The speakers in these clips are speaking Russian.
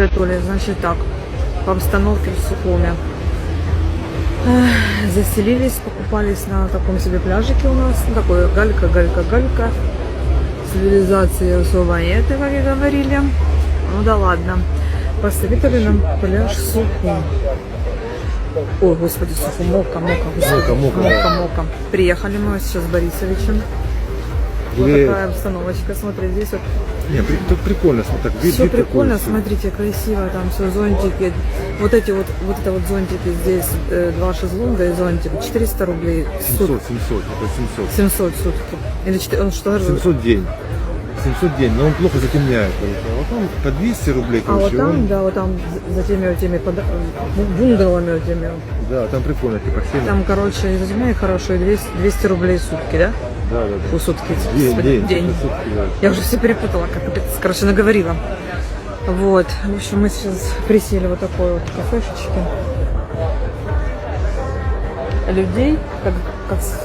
Капитолий. Значит так, по обстановке в Сухуме. Заселились, покупались на таком себе пляжике у нас. Такой галька. Цивилизации особо нет, как и говорили. Ну да ладно. Посоветовали нам пляж Сухум. Ой, господи, Сухумока, Мока. Приехали мы сейчас с Борисовичем. Вот такая обстановочка, смотри, здесь вот. Не, тут прикольно, так все прикольно, смотрите, красиво, там все, зонтики. Вот эти вот зонтики здесь, 2 шезлонга и зонтик, 400 рублей. 700, это 700. 700 сутки. Или 4, он что? 700 день. 700 день, но он плохо затемняет. А вот там по 200 рублей, короче. А вот там, да, вот там за теми бунгало этими. Да, там прикольно, типа 7. Там, короче, и затемняет хорошо, и 200 рублей сутки, да? Да. У сутки. День. Сутки, да. Я уже все перепутала, короче, наговорила. Вот, в общем, мы сейчас присели вот такой вот кафешечке. Людей,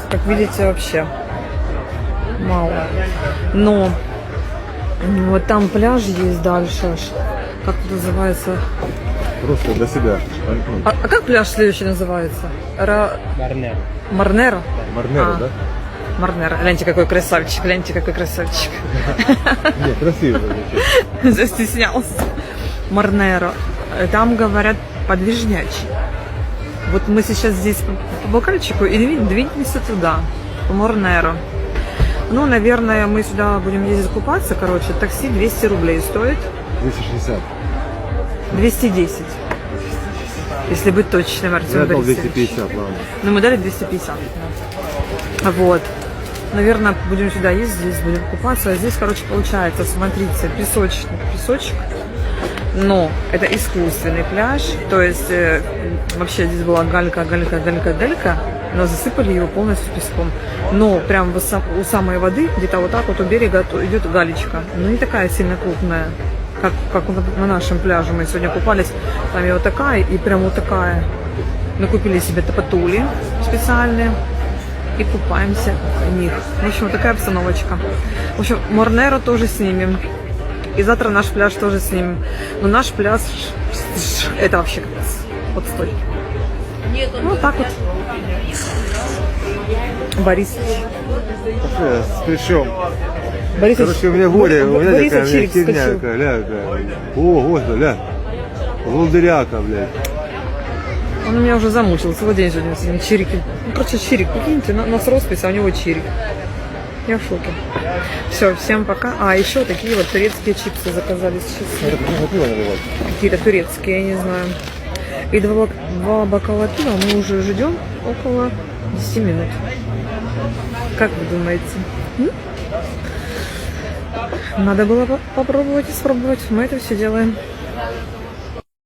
как видите, вообще мало. Но вот там пляж есть дальше, как это называется? Просто для себя. А как пляж следующий называется? Марнеро. Марнеро? Марнеро, да? Марнеро. Гляньте, какой красавчик, Нет, красиво. Застеснялся. Марнеро. Там, говорят, подвижнячий. Вот мы сейчас здесь по бокальчику и двинемся туда, по Марнеро. Ну, наверное, мы сюда будем ездить купаться, короче, такси 200 рублей стоит. 260. 210. Если быть точным, Артем Я дал Борисович. 250, ладно. Ну, мы дали 250. Вот. Наверное, будем сюда ездить, здесь будем купаться. А здесь, короче, получается, смотрите, песочек. Но это искусственный пляж. То есть, вообще здесь была галька, но засыпали его полностью песком. Но прям у самой воды, где-то вот так вот у берега идет галечка. Но не такая сильно крупная, как на нашем пляже. Мы сегодня купались. Там и вот такая, и прям вот такая. Мы купили себе топотули специальные и купаемся в них. В общем, вот такая обстановочка. В общем, Марнеро тоже снимем. И завтра наш пляж тоже снимем. Но наш пляж, это вообще капец. Вот стой. Ну, вот так вот. Борисович. Причем? Борисович, Короче, у меня горе, у меня Борисович такая чирик херня, вскочил. О, господи, ля. Волдыряка, блядь. Он меня уже замучил. Целый день сегодня с этим чириком. Ну, короче, чирик. Прикиньте, у нас роспись, а у него чирик. Я в шоке. Все, всем пока. А, еще такие вот турецкие чипсы заказали сейчас. Это нужно пиво наливать. Какие-то турецкие, я не знаю. И 2 бокала пива мы уже ждем около 10 минут. Как вы думаете? Надо было попробовать и спробовать. Мы это все делаем.